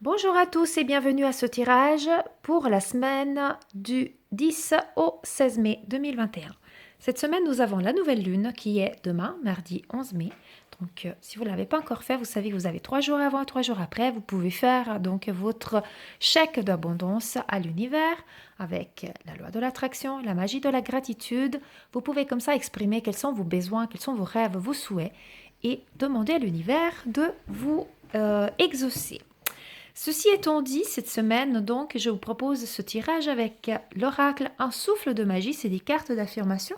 Bonjour à tous et bienvenue à ce tirage pour la semaine du 10 au 16 mai 2021. Cette semaine, nous avons la nouvelle lune qui est demain, mardi 11 mai. Donc, si vous ne l'avez pas encore fait, vous savez que vous avez 3 jours avant, 3 jours après. Vous pouvez faire donc votre chèque d'abondance à l'univers avec la loi de l'attraction, la magie de la gratitude. Vous pouvez comme ça exprimer quels sont vos besoins, quels sont vos rêves, vos souhaits et demander à l'univers de vous exaucer. Ceci étant dit, cette semaine, donc, je vous propose ce tirage avec l'oracle Un souffle de magie, c'est des cartes d'affirmation.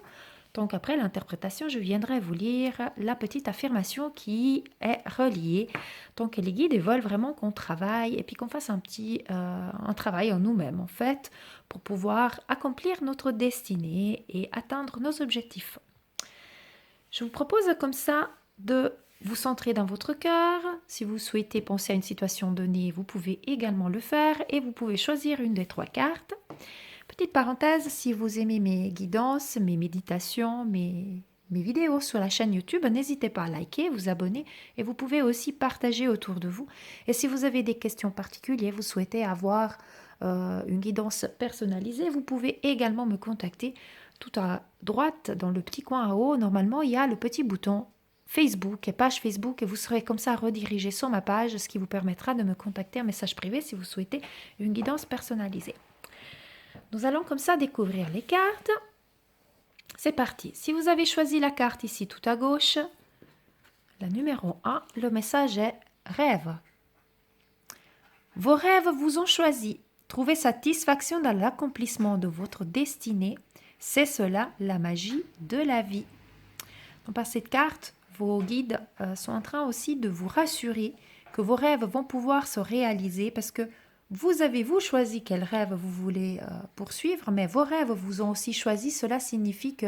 Donc, après l'interprétation, je viendrai vous lire la petite affirmation qui est reliée. Donc, les guides veulent vraiment qu'on travaille et puis qu'on fasse un travail en nous-mêmes, en fait, pour pouvoir accomplir notre destinée et atteindre nos objectifs. Je vous propose comme ça de vous centrer dans votre cœur. Si vous souhaitez penser à une situation donnée, vous pouvez également le faire et vous pouvez choisir une des 3 cartes. Petite parenthèse, si vous aimez mes guidances, mes méditations, mes vidéos sur la chaîne YouTube, n'hésitez pas à liker, vous abonner et vous pouvez aussi partager autour de vous. Et si vous avez des questions particulières, vous souhaitez avoir une guidance personnalisée, vous pouvez également me contacter. Tout à droite, dans le petit coin en haut, normalement, il y a le petit bouton Facebook, page Facebook, et vous serez comme ça redirigé sur ma page, ce qui vous permettra de me contacter en message privé si vous souhaitez une guidance personnalisée. Nous allons comme ça découvrir les cartes. C'est parti. Si vous avez choisi la carte ici tout à gauche, la numéro 1, le message est rêve. Vos rêves vous ont choisi. Trouvez satisfaction dans l'accomplissement de votre destinée. C'est cela la magie de la vie. Donc, par cette carte, vos guides sont en train aussi de vous rassurer que vos rêves vont pouvoir se réaliser parce que vous avez choisi quel rêve vous voulez poursuivre, mais vos rêves vous ont aussi choisi. Cela signifie que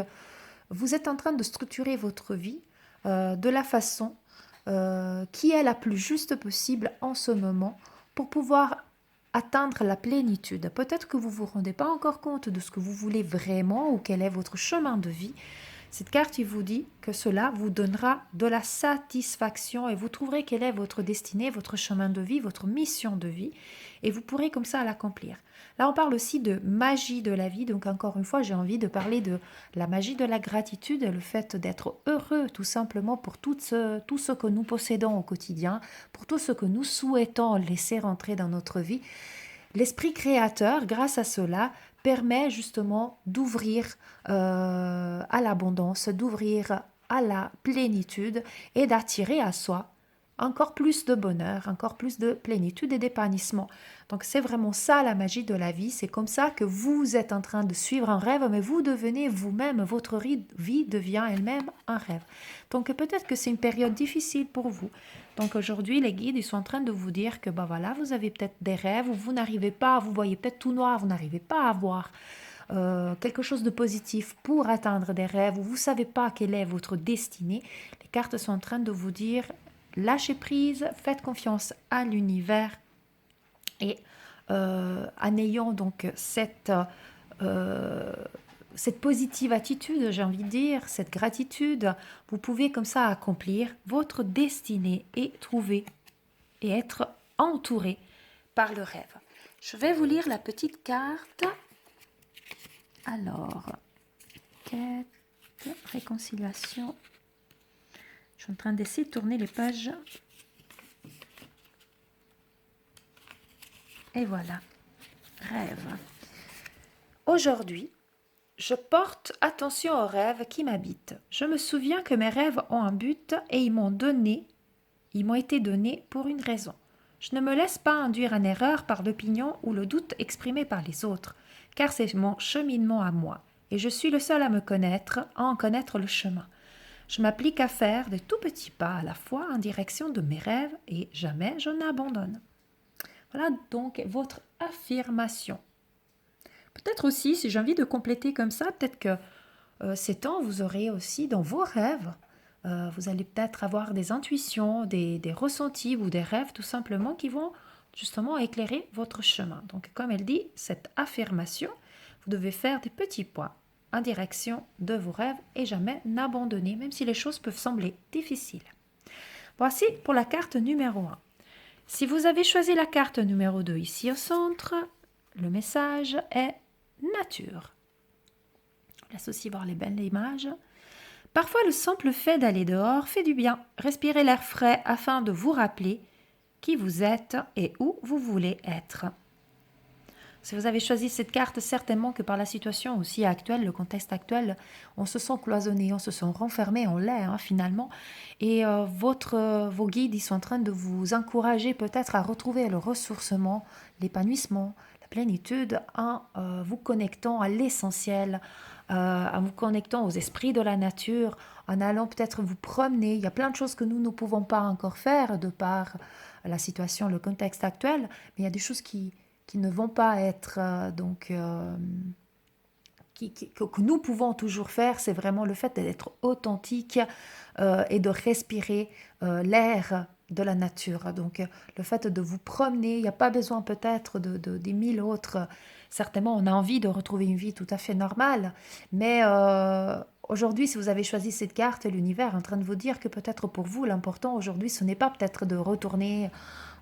vous êtes en train de structurer votre vie de la façon qui est la plus juste possible en ce moment pour pouvoir atteindre la plénitude. Peut-être que vous ne vous rendez pas encore compte de ce que vous voulez vraiment ou quel est votre chemin de vie. Cette carte, il vous dit que cela vous donnera de la satisfaction et vous trouverez quelle est votre destinée, votre chemin de vie, votre mission de vie et vous pourrez comme ça l'accomplir. Là, on parle aussi de magie de la vie. Donc, encore une fois, j'ai envie de parler de la magie de la gratitude et le fait d'être heureux tout simplement pour tout ce que nous possédons au quotidien, pour tout ce que nous souhaitons laisser rentrer dans notre vie. L'esprit créateur, grâce à cela, permet justement d'ouvrir à l'abondance, d'ouvrir à la plénitude et d'attirer à soi encore plus de bonheur, encore plus de plénitude et d'épanouissement. Donc c'est vraiment ça la magie de la vie, c'est comme ça que vous êtes en train de suivre un rêve, mais vous devenez vous-même, votre vie devient elle-même un rêve. Donc peut-être que c'est une période difficile pour vous. Donc aujourd'hui, les guides, ils sont en train de vous dire que bah voilà, vous avez peut-être des rêves où vous n'arrivez pas, vous voyez peut-être tout noir, vous n'arrivez pas à voir quelque chose de positif pour atteindre des rêves où vous ne savez pas quelle est votre destinée. Les cartes sont en train de vous dire lâchez prise, faites confiance à l'univers et en ayant donc cette positive attitude, j'ai envie de dire, cette gratitude, vous pouvez comme ça accomplir votre destinée et trouver et être entouré par le rêve. Je vais vous lire la petite carte. Alors, quête, réconciliation. Je suis en train d'essayer de tourner les pages. Et voilà, rêve. Aujourd'hui, je porte attention aux rêves qui m'habitent. Je me souviens que mes rêves ont un but et ils m'ont été donnés pour une raison. Je ne me laisse pas induire en erreur par l'opinion ou le doute exprimé par les autres, car c'est mon cheminement à moi, et je suis le seul à me connaître, à en connaître le chemin. Je m'applique à faire de tout petits pas à la fois en direction de mes rêves et jamais je n'abandonne. Voilà donc votre affirmation. Peut-être aussi, si j'ai envie de compléter comme ça, peut-être que ces temps, vous aurez aussi dans vos rêves, vous allez peut-être avoir des intuitions, des ressentis ou des rêves tout simplement qui vont justement éclairer votre chemin. Donc comme elle dit, cette affirmation, vous devez faire des petits pas en direction de vos rêves et jamais n'abandonner, même si les choses peuvent sembler difficiles. Voici pour la carte numéro 1. Si vous avez choisi la carte numéro 2 ici au centre, le message est nature. Laisse aussi voir les belles images. Parfois, le simple fait d'aller dehors fait du bien. Respirez l'air frais afin de vous rappeler qui vous êtes et où vous voulez être. Si vous avez choisi cette carte, certainement que par la situation aussi actuelle, le contexte actuel, on se sent cloisonné, on se sent renfermé, on l'est finalement. Et vos guides, ils sont en train de vous encourager peut-être à retrouver le ressourcement, l'épanouissement, la plénitude en vous connectant à l'essentiel, en vous connectant aux esprits de la nature, en allant peut-être vous promener. Il y a plein de choses que nous ne pouvons pas encore faire de par la situation, le contexte actuel, mais il y a des choses qui ne vont pas être que nous pouvons toujours faire, c'est vraiment le fait d'être authentique et de respirer l'air de la nature. Donc le fait de vous promener, il n'y a pas besoin peut-être des mille autres. Certainement, on a envie de retrouver une vie tout à fait normale, mais aujourd'hui, si vous avez choisi cette carte, l'univers est en train de vous dire que peut-être pour vous, l'important aujourd'hui, ce n'est pas peut-être de retourner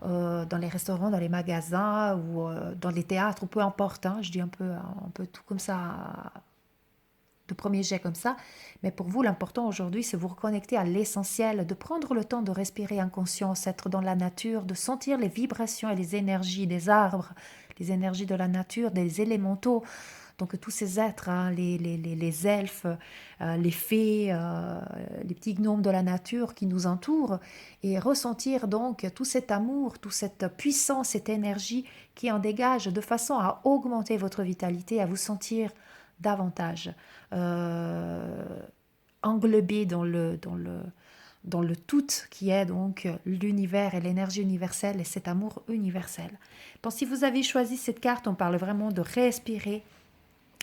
dans les restaurants, dans les magasins ou dans les théâtres, ou peu importe, je dis un peu tout comme ça, de premier jet comme ça, mais pour vous, l'important aujourd'hui, c'est vous reconnecter à l'essentiel, de prendre le temps de respirer en conscience, être dans la nature, de sentir les vibrations et les énergies des arbres, les énergies de la nature, des élémentaux, donc tous ces êtres, les elfes, les fées, les petits gnomes de la nature qui nous entourent, et ressentir donc tout cet amour, toute cette puissance, cette énergie qui en dégage de façon à augmenter votre vitalité, à vous sentir davantage englobé dans le tout qui est donc l'univers et l'énergie universelle et cet amour universel. Donc si vous avez choisi cette carte, on parle vraiment de respirer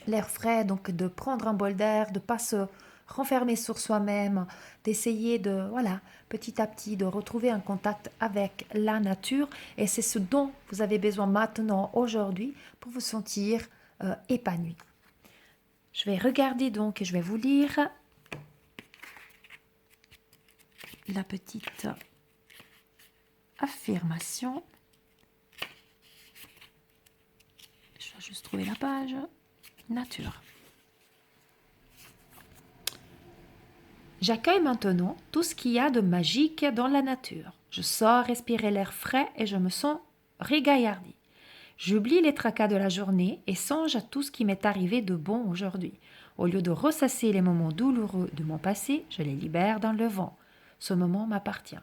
l'air frais, donc de prendre un bol d'air, de ne pas se renfermer sur soi-même, d'essayer de, voilà, petit à petit, de retrouver un contact avec la nature. Et c'est ce dont vous avez besoin maintenant, aujourd'hui, pour vous sentir épanoui. Je vais regarder donc et je vais vous lire la petite affirmation. Je vais juste trouver la page. Nature. J'accueille maintenant tout ce qu'il y a de magique dans la nature. Je sors respirer l'air frais et je me sens régaillardi. J'oublie les tracas de la journée et songe à tout ce qui m'est arrivé de bon aujourd'hui. Au lieu de ressasser les moments douloureux de mon passé, je les libère dans le vent. Ce moment m'appartient.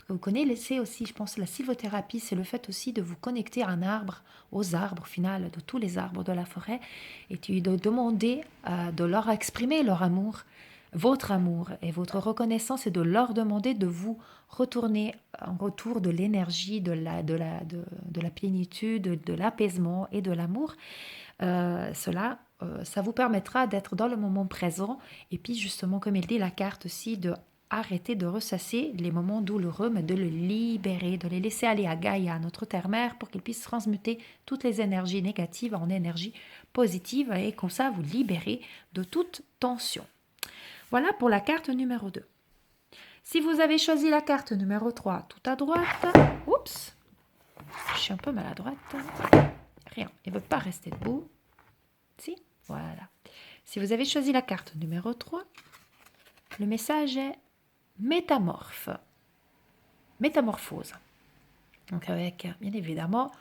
Vous connaissez aussi, je pense, la sylvothérapie, c'est le fait aussi de vous connecter à un arbre, aux arbres au final, de tous les arbres de la forêt, et de demander de leur exprimer leur amour, votre amour et votre reconnaissance, et de leur demander de vous retourner en retour de l'énergie, de la plénitude, de l'apaisement et de l'amour. Ça vous permettra d'être dans le moment présent, et puis justement, comme il dit la carte aussi, de arrêter de ressasser les moments douloureux, mais de le libérer, de les laisser aller à Gaïa, notre terre-mère, pour qu'ils puissent transmuter toutes les énergies négatives en énergie positive, et comme ça vous libérer de toute tension. Voilà pour la carte numéro 2. Si vous avez choisi la carte numéro 3 tout à droite, oups, je suis un peu maladroite, rien, il ne veut pas rester debout. Si, voilà. Si vous avez choisi la carte numéro 3, le message est métamorphose. Donc avec, bien évidemment,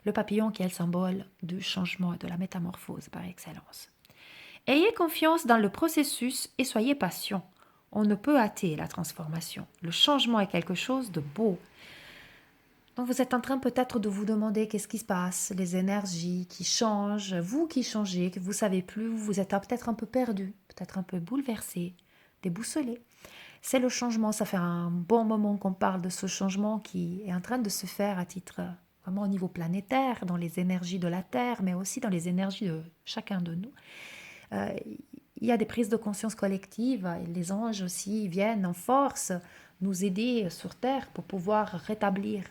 le papillon qui est le symbole du changement et de la métamorphose par excellence. Ayez confiance dans le processus et soyez patient. On ne peut hâter la transformation. Le changement est quelque chose de beau. Donc vous êtes en train peut-être de vous demander qu'est-ce qui se passe, les énergies qui changent, vous qui changez, que vous ne savez plus, vous êtes peut-être un peu perdu, peut-être un peu bouleversé, déboussolé. C'est le changement, ça fait un bon moment qu'on parle de ce changement qui est en train de se faire à titre vraiment au niveau planétaire, dans les énergies de la Terre, mais aussi dans les énergies de chacun de nous. Il y a des prises de conscience collectives, et les anges aussi viennent en force nous aider sur Terre pour pouvoir rétablir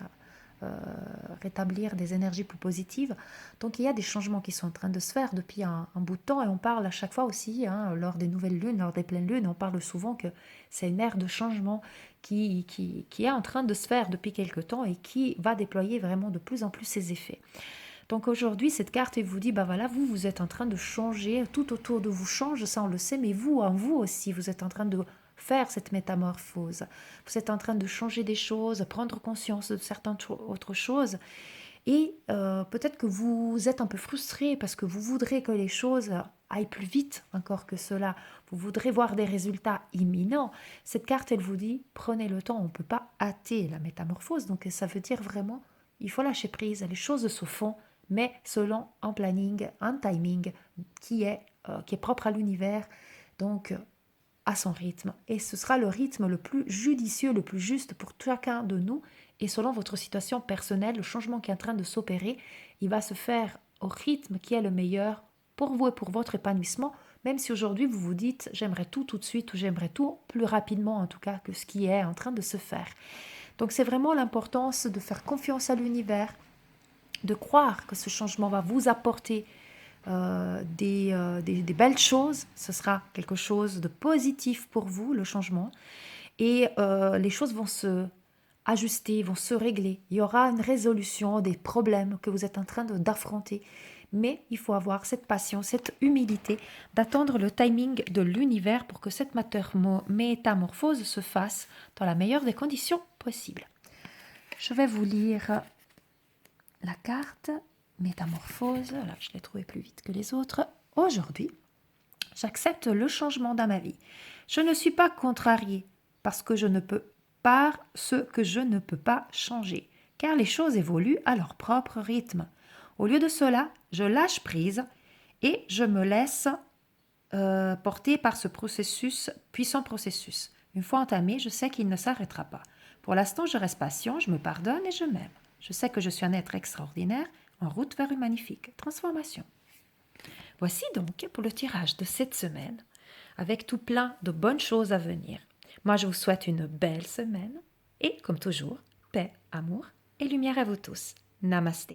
des énergies plus positives. Donc il y a des changements qui sont en train de se faire depuis un bout de temps, et on parle à chaque fois aussi, lors des nouvelles lunes, lors des pleines lunes, on parle souvent que c'est une ère de changement qui est en train de se faire depuis quelque temps et qui va déployer vraiment de plus en plus ses effets. Donc aujourd'hui, cette carte, elle vous dit, bah voilà, vous êtes en train de changer, tout autour de vous change, ça on le sait, mais vous, en vous aussi, vous êtes en train de faire cette métamorphose. Vous êtes en train de changer des choses, prendre conscience de certaines autres choses. Et peut-être que vous êtes un peu frustré parce que vous voudrez que les choses aillent plus vite encore que cela. Vous voudrez voir des résultats imminents. Cette carte, elle vous dit, prenez le temps, on ne peut pas hâter la métamorphose. Donc ça veut dire vraiment, il faut lâcher prise, les choses se font, mais selon un planning, un timing qui est propre à l'univers, donc à son rythme. Et ce sera le rythme le plus judicieux, le plus juste pour chacun de nous. Et selon votre situation personnelle, le changement qui est en train de s'opérer, il va se faire au rythme qui est le meilleur pour vous et pour votre épanouissement, même si aujourd'hui vous vous dites j'aimerais tout de suite ou j'aimerais tout plus rapidement en tout cas que ce qui est en train de se faire. Donc c'est vraiment l'importance de faire confiance à l'univers, de croire que ce changement va vous apporter des belles choses. Ce sera quelque chose de positif pour vous, le changement. Et les choses vont se ajuster, vont se régler. Il y aura une résolution des problèmes que vous êtes en train d'affronter. Mais il faut avoir cette patience, cette humilité d'attendre le timing de l'univers pour que cette métamorphose se fasse dans la meilleure des conditions possibles. Je vais vous lire la carte métamorphose. Là, je l'ai trouvée plus vite que les autres. Aujourd'hui, j'accepte le changement dans ma vie. Je ne suis pas contrariée parce que je ne peux pas changer, car les choses évoluent à leur propre rythme. Au lieu de cela, je lâche prise et je me laisse porter par ce puissant processus. Une fois entamé, je sais qu'il ne s'arrêtera pas. Pour l'instant, je reste patient, je me pardonne et je m'aime. Je sais que je suis un être extraordinaire en route vers une magnifique transformation. Voici donc pour le tirage de cette semaine, avec tout plein de bonnes choses à venir. Moi, je vous souhaite une belle semaine et, comme toujours, paix, amour et lumière à vous tous. Namasté.